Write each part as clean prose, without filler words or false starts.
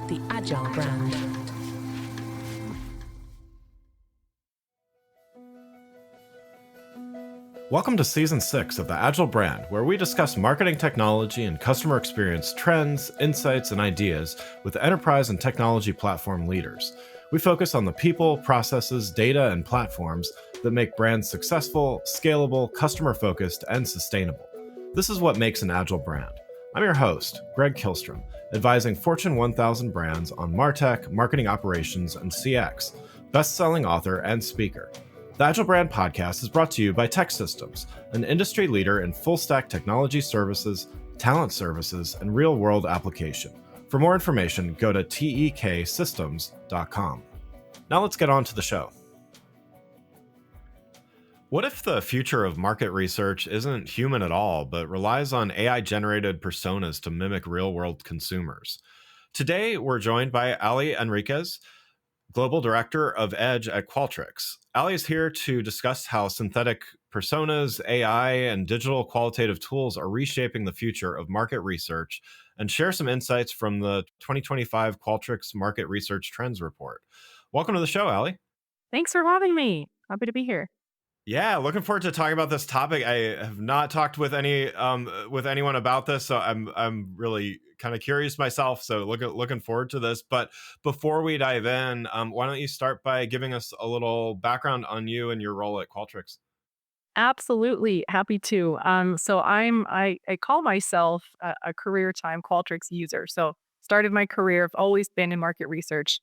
the Agile brand. Welcome to Season 6 of the Agile brand, where we discuss marketing technology and customer experience trends, insights, and ideas with enterprise and technology platform leaders. We focus on the people, processes, data, and platforms that make brands successful, scalable, customer-focused, and sustainable. This is what makes an Agile brand. I'm your host, Greg Kilstrom, advising Fortune 1000 brands on MarTech, marketing operations, and CX, best-selling author and speaker. The Agile Brand Podcast is brought to you by TechSystems, an industry leader in full-stack technology services, talent services, and real-world application. For more information, go to teksystems.com. Now let's get on to the show. What if the future of market research isn't human at all, but relies on AI-generated personas to mimic real-world consumers? Today, we're joined by Ali Henriques, Global Director of Edge at Qualtrics. Ali is here to discuss how synthetic personas, AI, and digital qualitative tools are reshaping the future of market research and share some insights from the 2025 Qualtrics Market Research Trends Report. Welcome to the show, Ali. Thanks for having me. Happy to be here. Yeah, looking forward to talking about this topic. I have not talked with anyone about this, so I'm really kind of curious myself. So looking forward to this. But before we dive in, why don't you start by giving us a little background on you and your role at Qualtrics? Absolutely happy to. I call myself a career time Qualtrics user. So started my career. I've always been in market research.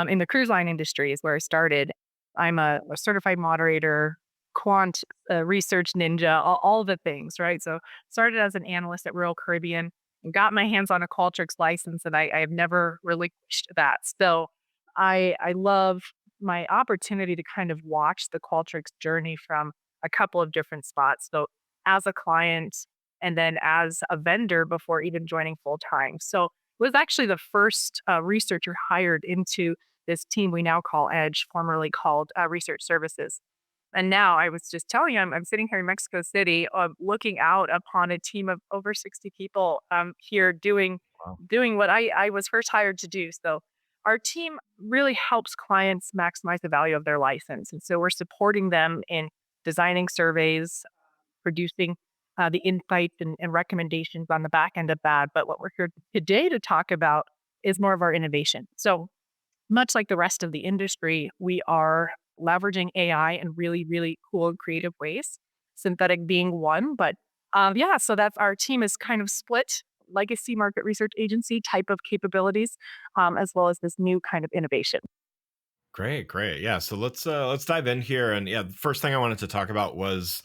In the cruise line industry is where I started. I'm a certified moderator, quant research ninja, all the things, right? So started as an analyst at Royal Caribbean and got my hands on a Qualtrics license, and I have never relinquished that. So I love my opportunity to kind of watch the Qualtrics journey from a couple of different spots. So as a client and then as a vendor before even joining full time. So was actually the first researcher hired into this team we now call Edge, formerly called Research Services. And now I was just telling you, I'm sitting here in Mexico City, looking out upon a team of over 60 people here Wow. doing what I was first hired to do. So our team really helps clients maximize the value of their license. And so we're supporting them in designing surveys, producing the insights and recommendations on the back end of that. But what we're here today to talk about is more of our innovation. So much like the rest of the industry, we are leveraging AI in really, really cool and creative ways, synthetic being one. But so that's our team is kind of split legacy market research agency type of capabilities, as well as this new kind of innovation. Great. Yeah, so let's dive in here. And yeah, the first thing I wanted to talk about was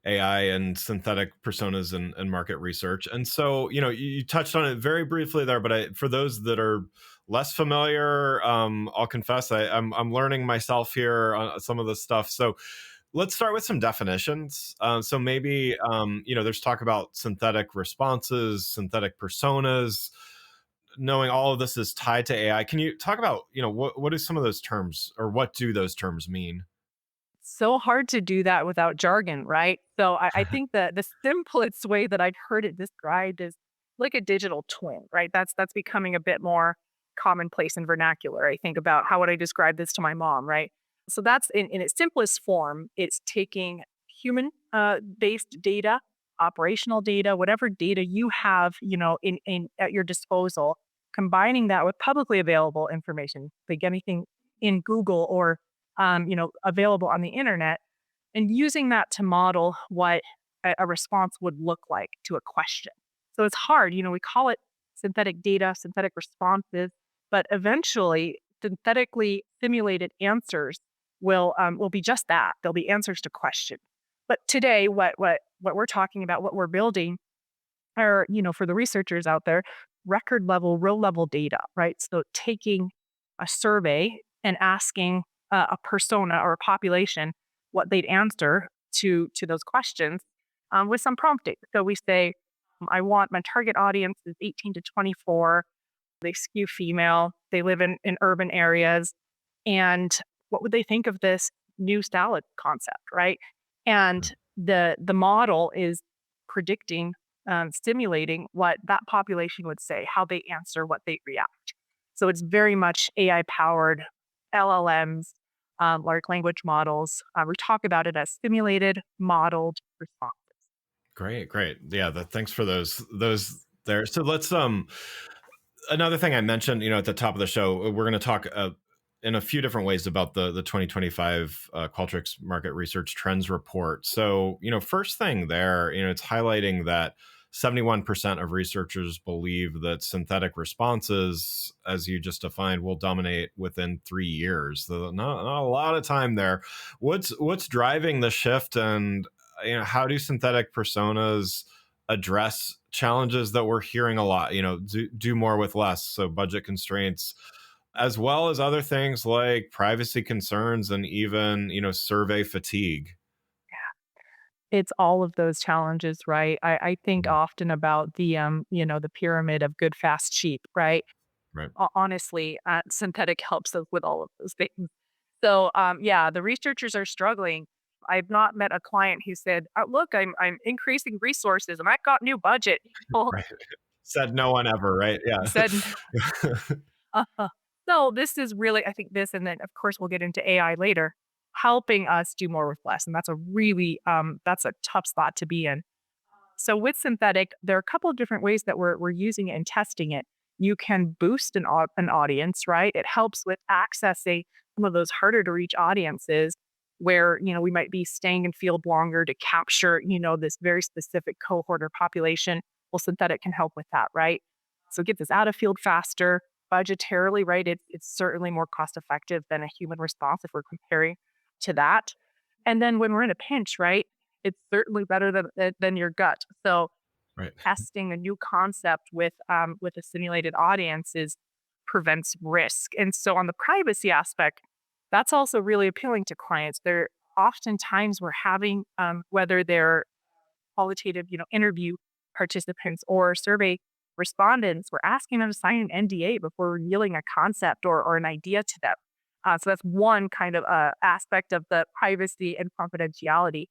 AI and synthetic personas and market research. And so, you touched on it very briefly there, but for those that are less familiar, I'll confess I'm learning myself here on some of this stuff. So let's start with some definitions. So maybe, there's talk about synthetic responses, synthetic personas. Knowing all of this is tied to AI, can you talk about, what do some of those terms or what do those terms mean? So hard to do that without jargon, right? So I think that the simplest way that I've heard it described is like a digital twin, right? That's becoming a bit more commonplace in vernacular. I think about how would I describe this to my mom, right? So that's in its simplest form, it's taking human based data, operational data, whatever data you have, in at your disposal, combining that with publicly available information, like anything in Google or available on the internet, and using that to model what a response would look like to a question. So it's hard, we call it synthetic data, synthetic responses, but eventually synthetically simulated answers will be just that. They'll be answers to questions. But today, what we're talking about, what we're building are, for the researchers out there, record level, real level data, right? So taking a survey and asking a persona or a population what they'd answer to those questions with some prompting. So we say, I want my target audience is 18 to 24. They skew female. They live in urban areas. And what would they think of this new salad concept, right? And the model is predicting, stimulating what that population would say, how they answer, what they react. So it's very much AI powered LLMs, large language models. We talk about it as simulated modeled response. Great, great. Yeah, thanks for those there. So let's another thing I mentioned, at the top of the show, we're going to talk in a few different ways about the 2025 Qualtrics Market Research Trends Report. So, first thing there, it's highlighting that 71% of researchers believe that synthetic responses, as you just defined, will dominate within 3 years. So not a lot of time there. What's driving the shift, and how do synthetic personas address challenges that we're hearing a lot, do more with less, so budget constraints, as well as other things like privacy concerns and even, survey fatigue. It's all of those challenges, right? I think Mhm. often about the pyramid of good, fast, cheap, right? Right. Honestly, synthetic helps us with all of those things. So, yeah, the researchers are struggling. I've not met a client who said, "Look, I'm increasing resources and I've got new budget." Well, Right. Said no one ever, right? he Yeah. said, uh So this is really, I think this, and then of course we'll get into AI later, helping us do more with less, and that's a tough spot to be in. So with synthetic, there are a couple of different ways that we're using it and testing it. You can boost an audience, right? It helps with accessing some of those harder to reach audiences where, we might be staying in field longer to capture, this very specific cohort or population. Well, synthetic can help with that, right? So get this out of field faster, budgetarily, right? It's certainly more cost effective than a human response if we're comparing to that. And then when we're in a pinch, right? It's certainly better than your gut. So Right. testing a new concept with a simulated audience is prevents risk. And so on the privacy aspect, that's also really appealing to clients. There oftentimes we're having whether they're qualitative, interview participants or survey respondents, we're asking them to sign an NDA before revealing a concept or an idea to them. So that's one kind of aspect of the privacy and confidentiality.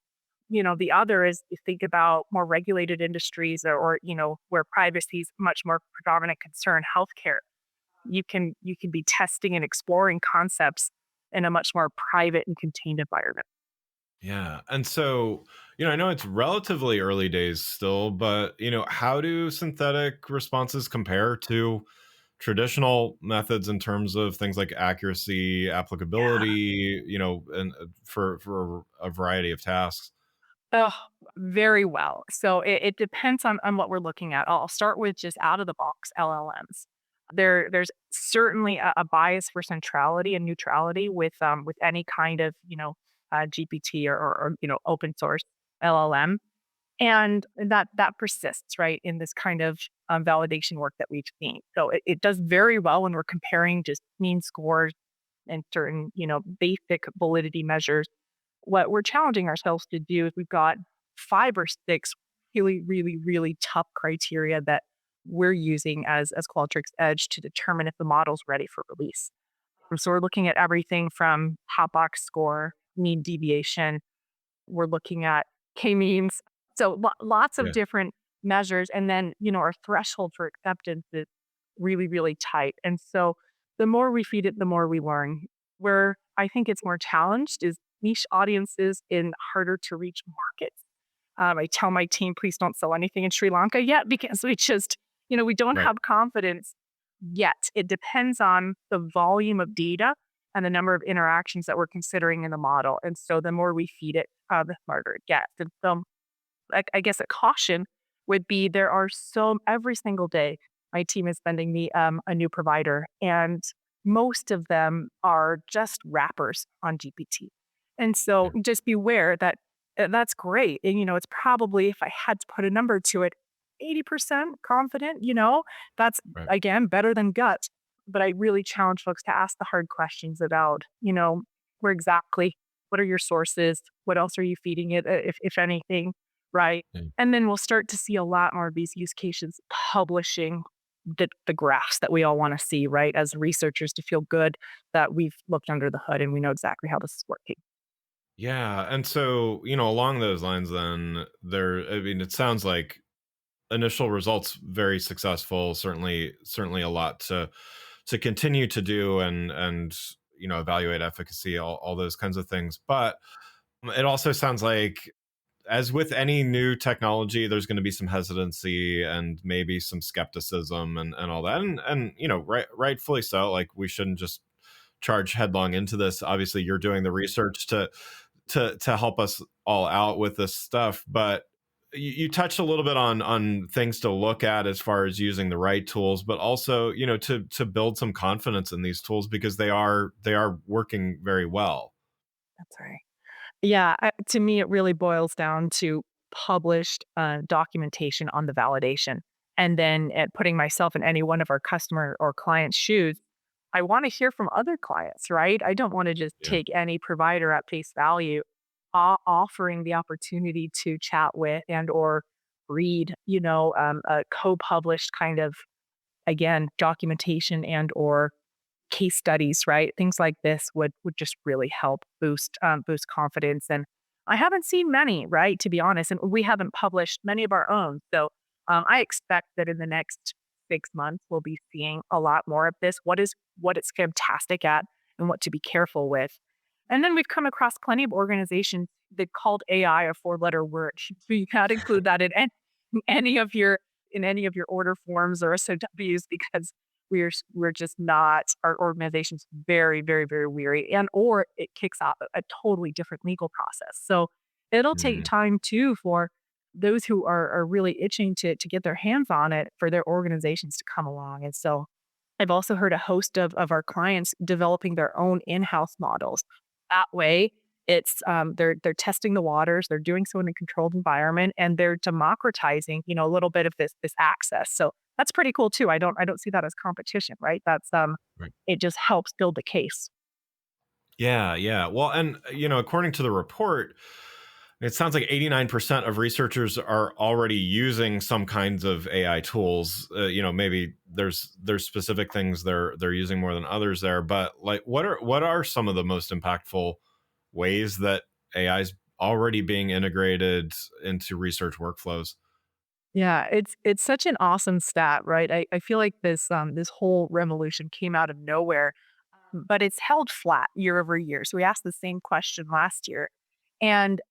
The other is you think about more regulated industries or where privacy is much more predominant concern, healthcare. You can be testing and exploring concepts in a much more private and contained environment. Yeah. And so, I know it's relatively early days still, but, how do synthetic responses compare to traditional methods in terms of things like accuracy, applicability, and for a variety of tasks? Oh, very well. So it depends on what we're looking at. I'll start with just out of the box LLMs. There's certainly a bias for centrality and neutrality with any kind of GPT or open source LLM, and that persists right in this kind of validation work that we've seen. So it does very well when we're comparing just mean scores and certain basic validity measures. What we're challenging ourselves to do is we've got 5 or 6 really, really, really tough criteria that we're using as Qualtrics Edge to determine if the model's ready for release. So we're looking at everything from hot box score, mean deviation. We're looking at k-means. So lots of Yeah. different measures. And then, our threshold for acceptance is really, really tight. And so the more we feed it, the more we learn. Where I think it's more challenged is niche audiences in harder to reach markets. I tell my team, please don't sell anything in Sri Lanka yet because we don't Right. have confidence yet. It depends on the volume of data and the number of interactions that we're considering in the model. And so the more we feed it, the smarter it gets. And so I guess a caution would be there are every single day, my team is sending me a new provider, and most of them are just wrappers on GPT. And so Yeah. just beware that that's great. And, it's probably, if I had to put a number to it, 80% confident, that's Right. again better than gut. But I really challenge folks to ask the hard questions about, where exactly, what are your sources? What else are you feeding it, if anything? Right. Yeah. And then we'll start to see a lot more of these use cases publishing the graphs that we all want to see, right? As researchers to feel good that we've looked under the hood and we know exactly how this is working. Yeah. And so, along those lines, then I mean, it sounds like initial results very successful. Certainly a lot to to continue to do and evaluate efficacy, all those kinds of things. But it also sounds like, as with any new technology, there's going to be some hesitancy and maybe some skepticism and all that. And rightfully so. Like, we shouldn't just charge headlong into this. Obviously, you're doing the research to help us all out with this stuff. But you touched a little bit on things to look at as far as using the right tools, but also, to build some confidence in these tools, because they are working very well. That's right. Yeah, to me, it really boils down to published documentation on the validation. And then at putting myself in any one of our customer or client's shoes, I want to hear from other clients, right? I don't want to just Yeah. take any provider at face value, offering the opportunity to chat with and or read, a co-published kind of, again, documentation and or case studies, right? Things like this would just really help boost confidence. And I haven't seen many, right? To be honest, and we haven't published many of our own. So I expect that in the next 6 months we'll be seeing a lot more of this. What it's fantastic at, and what to be careful with. And then we've come across plenty of organizations that called AI a four-letter word. So you can't include that in any of your order forms or SOWs, because we're just not, our organization's very, very, very weary, and or it kicks off a totally different legal process. So it'll take Mhm. time too for those who are really itching to get their hands on it, for their organizations to come along. And so I've also heard a host of our clients developing their own in-house models. That way, it's they're testing the waters, they're doing so in a controlled environment, and they're democratizing, a little bit of this access. So that's pretty cool too. I don't see that as competition, right? That's Right. it just helps build the case. Yeah, yeah. Well, and according to the report, it sounds like 89% of researchers are already using some kinds of AI tools. Maybe there's specific things they're using more than others there, but like, what are some of the most impactful ways that AI is already being integrated into research workflows? Yeah, it's such an awesome stat, right? I feel like this whole revolution came out of nowhere, but it's held flat year over year. So we asked the same question last year, and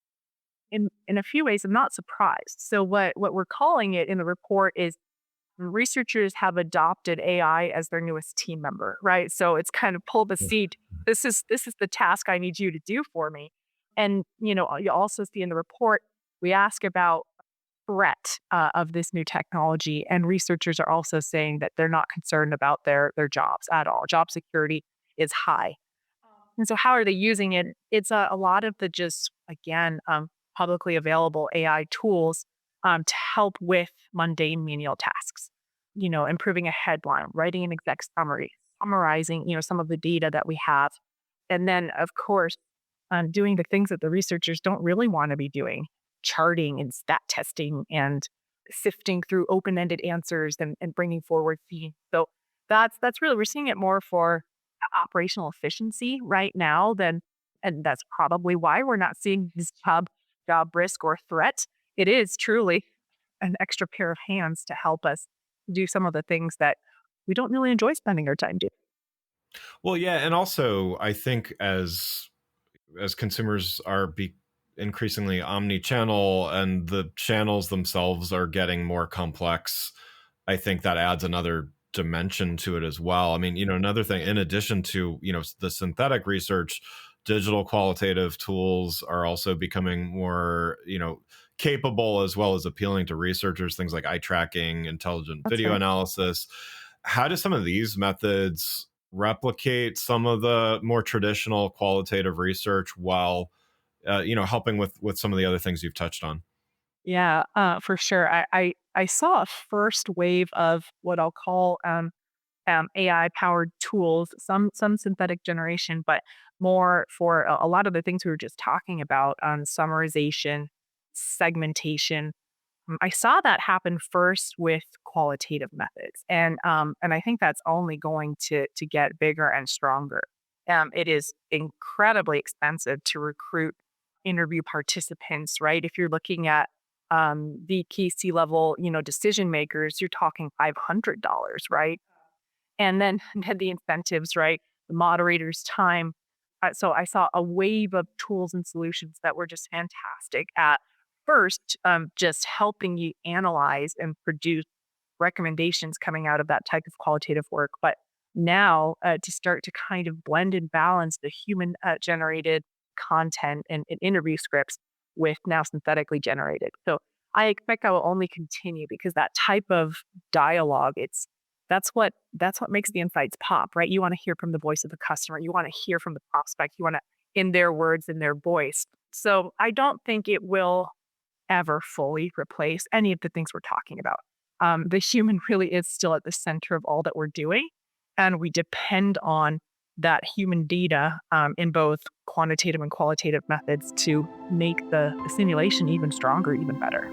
in a few ways, I'm not surprised. So what we're calling it in the report is researchers have adopted AI as their newest team member, right? So it's kind of pull the Yeah. seat. This is the task I need you to do for me. And you also see in the report we ask about threat of this new technology, and researchers are also saying that they're not concerned about their jobs at all. Job security is high. And so, how are they using it? It's a lot of the just, again, publicly available AI tools to help with mundane menial tasks. Improving a headline, writing an exec summary, summarizing, some of the data that we have, and then, of course, doing the things that the researchers don't really want to be doing, charting and stat testing and sifting through open-ended answers and bringing forward themes. So that's really, we're seeing it more for operational efficiency right now than, and that's probably why we're not seeing this job risk or threat. It is truly an extra pair of hands to help us do some of the things that we don't really enjoy spending our time doing. Well, yeah, and also I think as consumers are increasingly omni-channel and the channels themselves are getting more complex, I think that adds another dimension to it as well. I mean, another thing, in addition to, the synthetic research, digital qualitative tools are also becoming more, capable, as well as appealing to researchers, things like eye tracking, intelligent That's video right. analysis. How do some of these methods replicate some of the more traditional qualitative research, while helping with some of the other things you've touched on? Yeah, for sure. I saw a first wave of what I'll call AI powered tools, some synthetic generation, but more for a lot of the things we were just talking about, summarization, segmentation. I saw that happen first with qualitative methods, and I think that's only going to get bigger and stronger. It is incredibly expensive to recruit interview participants, right? If you're looking at the key C level, decision makers, you're talking $500, right? And then had the incentives, right? The moderator's time. So I saw a wave of tools and solutions that were just fantastic at first, just helping you analyze and produce recommendations coming out of that type of qualitative work. But now to start to kind of blend and balance the human generated content and interview scripts with now synthetically generated. So I expect I will only continue because that type of dialogue, that's what makes the insights pop, right? You want to hear from the voice of the customer. You want to hear from the prospect. You want to in their words, in their voice. So I don't think it will ever fully replace any of the things we're talking about. The human really is still at the center of all that we're doing. And we depend on that human data in both quantitative and qualitative methods to make the simulation even stronger, even better.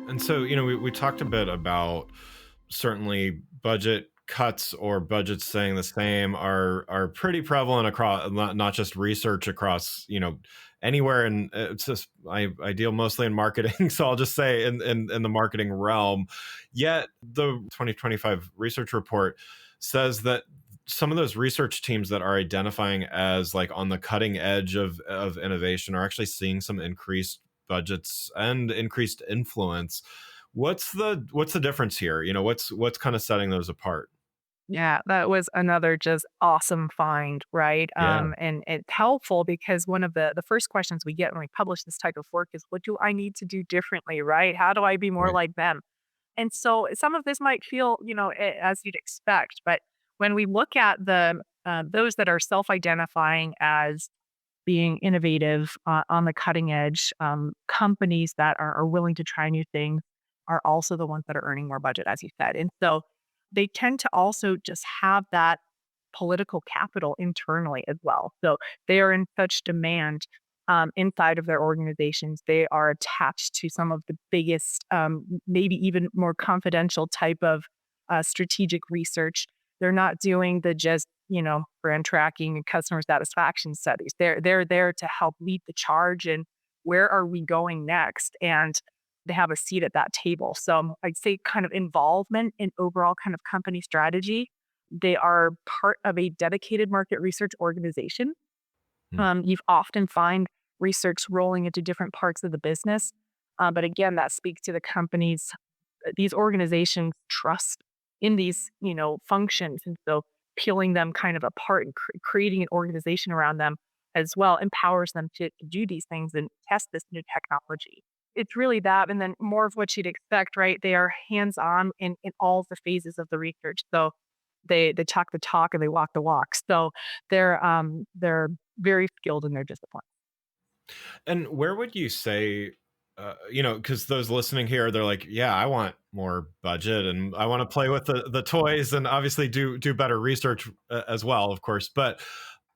And so, we talked a bit about certainly budget cuts or budgets staying the same are pretty prevalent across not just research across anywhere, and it's just I deal mostly in marketing, so I'll just say in the marketing realm. Yet the 2025 research report says that some of those research teams that are identifying as like on the cutting edge of innovation are actually seeing some increased budgets and increased influence. What's the difference here? What's kind of setting those apart? Yeah, that was another just awesome find, right? Yeah, And it's helpful because one of the first questions we get when we publish this type of work is, what do I need to do differently, right? How do I be more right. like them? And so some of this might feel, as you'd expect, but when we look at the those that are self-identifying as being innovative on the cutting edge, companies that are willing to try new things are also the ones that are earning more budget, as you said. And so they tend to also just have that political capital internally as well. So they are in such demand inside of their organizations. They are attached to some of the biggest, maybe even more confidential type of strategic research. They're not doing the just brand tracking and customer satisfaction studies. They're there to help lead the charge and where are we going next, and they have a seat at that table. So I'd say kind of involvement in overall kind of company strategy. They are part of a dedicated market research organization. Hmm. You've often find research rolling into different parts of the business. But again, that speaks to the company's these organizations trust in these functions, and so peeling them kind of apart and creating an organization around them as well empowers them to do these things and test this new technology. It's really that, and then more of what you'd expect, right? They are hands on in all the phases of the research. So they talk the talk and they walk the walk. So they're very skilled in their discipline. And where would you say, because those listening here, they're like, yeah, I want more budget and I want to play with the toys and obviously do better research as well, of course. But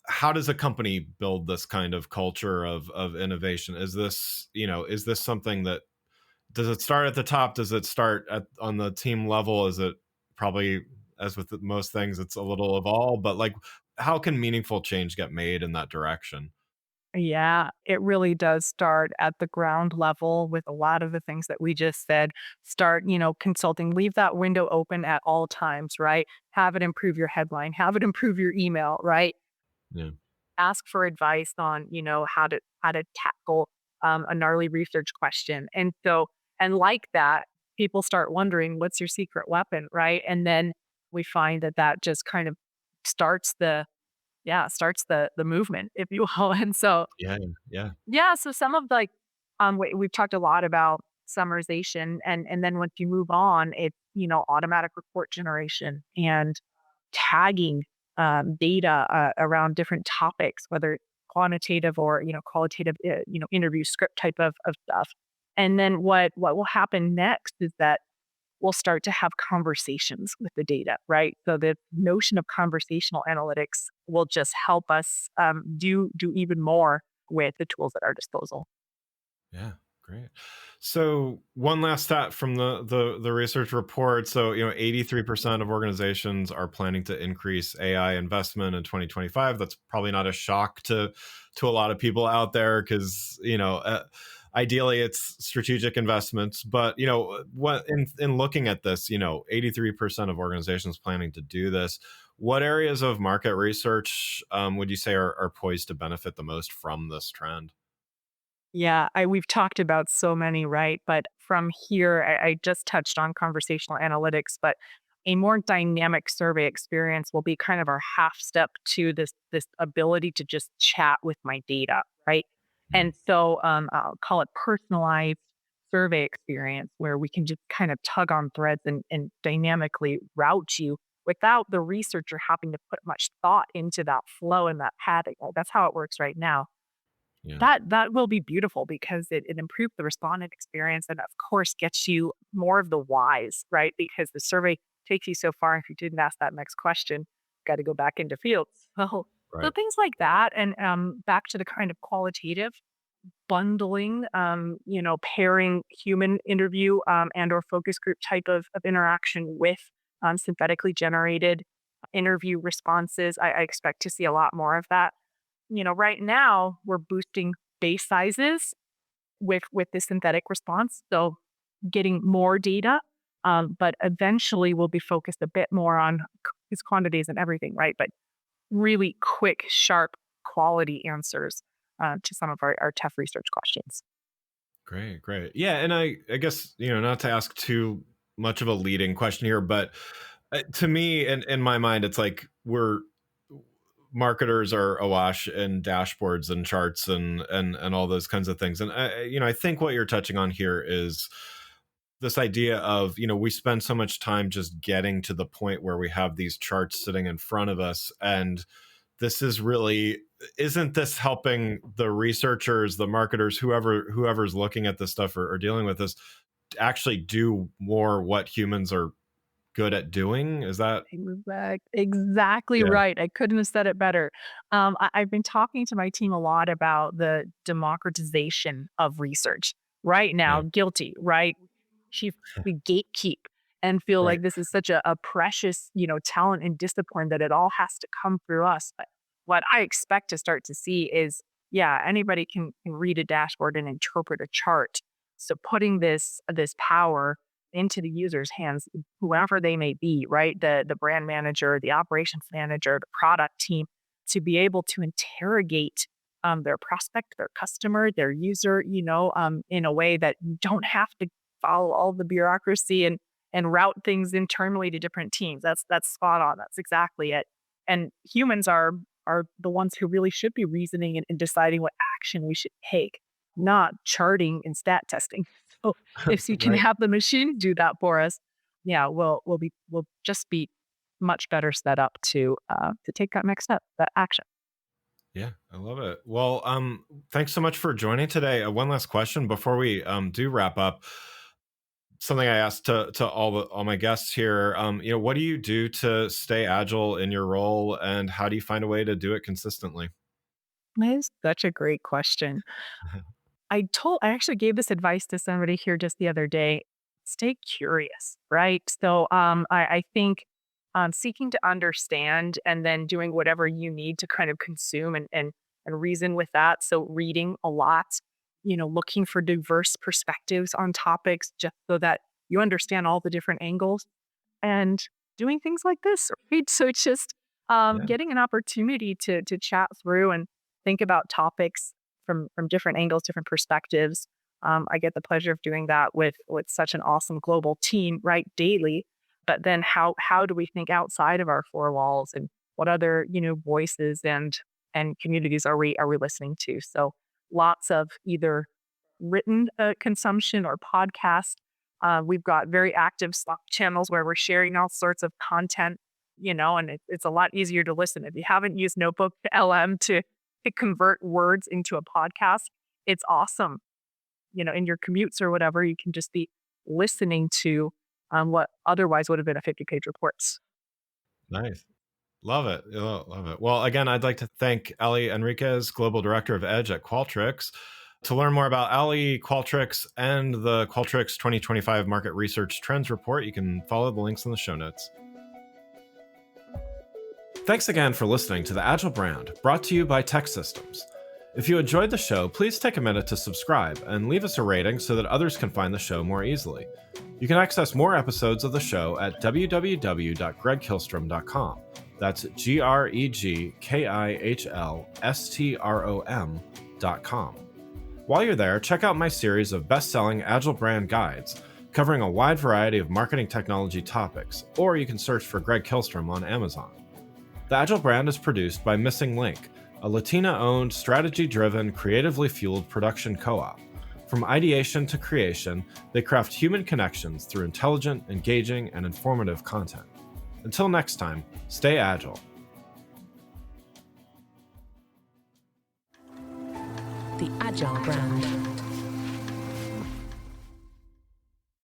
how does a company build this kind of culture of innovation? Is this something that does it start at the top? Does it start on the team level? Is it probably, as with most things, it's a little of all, but like, how can meaningful change get made in that direction? Yeah, it really does start at the ground level with a lot of the things that we just said. Start, consulting, leave that window open at all times, right? Have it improve your headline, have it improve your email, right? Yeah. Ask for advice on, how to tackle a gnarly research question. And like that, people start wondering, what's your secret weapon, right? And then we find that that just kind of starts the movement, if you will. And so Yeah. Yeah. yeah, so some of like we've talked a lot about summarization, and then once you move on, it's automatic report generation and tagging data around different topics, whether it's quantitative or qualitative, interview script type of stuff. And then what will happen next is that we'll start to have conversations with the data, right? So the notion of conversational analytics will just help us do even more with the tools at our disposal. Yeah, great. So one last stat from the research report. So 83% of organizations are planning to increase AI investment in 2025. That's probably not a shock to a lot of people out there because ideally it's strategic investments, but what in looking at this, 83% of organizations planning to do this. What areas of market research would you say are poised to benefit the most from this trend? Yeah, we've talked about so many, right? But from here, I just touched on conversational analytics, but a more dynamic survey experience will be kind of our half step to this ability to just chat with my data, right? Mm. And so I'll call it personalized survey experience where we can just kind of tug on threads and dynamically route you without the researcher having to put much thought into that flow and that padding. That's how it works right now. Yeah. That will be beautiful because it improved the respondent experience and, of course, gets you more of the whys, right? Because the survey takes you so far, if you didn't ask that next question, gotta go back into fields. So Right. things like that, and, back to the kind of qualitative bundling, pairing human interview, and or focus group type of interaction with, synthetically generated interview responses. I expect to see a lot more of that. Right now we're boosting base sizes with the synthetic response, so getting more data. But eventually we'll be focused a bit more on these quantities and everything, right? But really quick, sharp, quality answers to some of our tough research questions. Great, great. Yeah, and I guess, not to ask too much of a leading question here, but to me, in my mind, it's like we're marketers are awash in dashboards and charts and all those kinds of things. And I think what you're touching on here is this idea of, we spend so much time just getting to the point where we have these charts sitting in front of us, and this is really, isn't this helping the researchers, the marketers, whoever's looking at this stuff, or dealing with this, actually do more what humans are good at doing? Is that? Exactly Yeah. right. I couldn't have said it better. I've been talking to my team a lot about the democratization of research. Right now, Yeah. guilty, right? She We gatekeep and feel Right. like this is such a precious, talent and discipline that it all has to come through us. But what I expect to start to see is, yeah, anybody can read a dashboard and interpret a chart. So putting this power into the user's hands, whoever they may be, right? The brand manager, the operations manager, the product team, to be able to interrogate their prospect, their customer, their user, in a way that you don't have to follow all the bureaucracy and route things internally to different teams. That's spot on. That's exactly it. And humans are the ones who really should be reasoning and deciding what action we should take, not charting and stat testing. So if you can Right. have the machine do that for us, yeah, we'll just be much better set up to take that next step, that action. Yeah, I love it. Well, thanks so much for joining today. One last question before we do wrap up. Something I asked to all my guests here. What do you do to stay agile in your role, and how do you find a way to do it consistently? That is such a great question. I actually gave this advice to somebody here just the other day. Stay curious, right? So I think seeking to understand and then doing whatever you need to kind of consume and reason with that. So reading a lot, looking for diverse perspectives on topics just so that you understand all the different angles and doing things like this, right? So it's just Yeah. getting an opportunity to chat through and think about topics from different angles, different perspectives. I get the pleasure of doing that with such an awesome global team, right, daily. But then how do we think outside of our four walls, and what other voices and communities are we listening to? So lots of either written consumption or podcast. We've got very active Slack channels where we're sharing all sorts of content, and it's a lot easier to listen. If you haven't used Notebook LM to convert words into a podcast, it's awesome. In your commutes or whatever, you can just be listening to what otherwise would have been a 50-page reports. Nice. Love it. Love it. Well, again, I'd like to thank Ali Henriques, Global Director of Edge at Qualtrics. To learn more about Ali, Qualtrics, and the Qualtrics 2025 Market Research Trends Report, you can follow the links in the show notes. Thanks again for listening to the Agile Brand, brought to you by Tech Systems. If you enjoyed the show, please take a minute to subscribe and leave us a rating so that others can find the show more easily. You can access more episodes of the show at www.gregkillstrom.com. That's GregKilstrom.com. While you're there, check out my series of best-selling Agile brand guides covering a wide variety of marketing technology topics, or you can search for Greg Killstrom on Amazon. The Agile brand is produced by Missing Link, a Latina-owned, strategy-driven, creatively fueled production co-op. From ideation to creation, they craft human connections through intelligent, engaging, and informative content. Until next time, stay agile. The Agile brand.